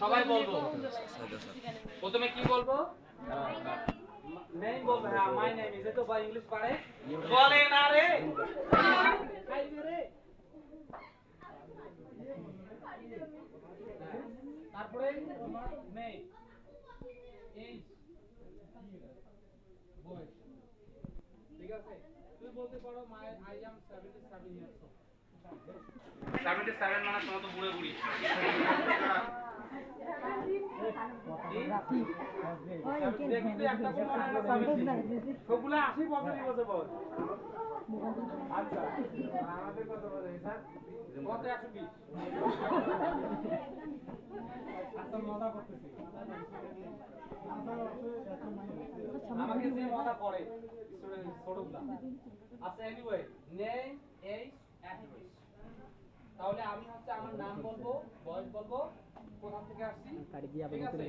সবাই বলবো। প্রথমে কি বলবো? নেম বলবো। হ্যাঁ, মাই নেম ইজ। তো ভাই ইংলিশ পারে? বলে না রে। খাইবে রে। তারপরে তোমার নেম, এজ, বয়স। ঠিক আছে? তুমি বলতে পারো আই অ্যাম 77 ইয়ার্স ওল্ড। 77 মানে তোমার তো বুড়ো বুড়ি। সবগুলা 80 বছরই বছর বয়স। আচ্ছা, আমাদের কত বছর স্যার? কত 120? আচ্ছা, মজা করতেছি। আমাকে যে মজা করে ছোটগুলা। আচ্ছা, এনিওয়ে, নেম, এজ, অ্যাড্রেস। তাহলে আমি হচ্ছে আমার নাম বলবো, বয়স বলবো, কোথা থেকে আসছি, ঠিক আছে?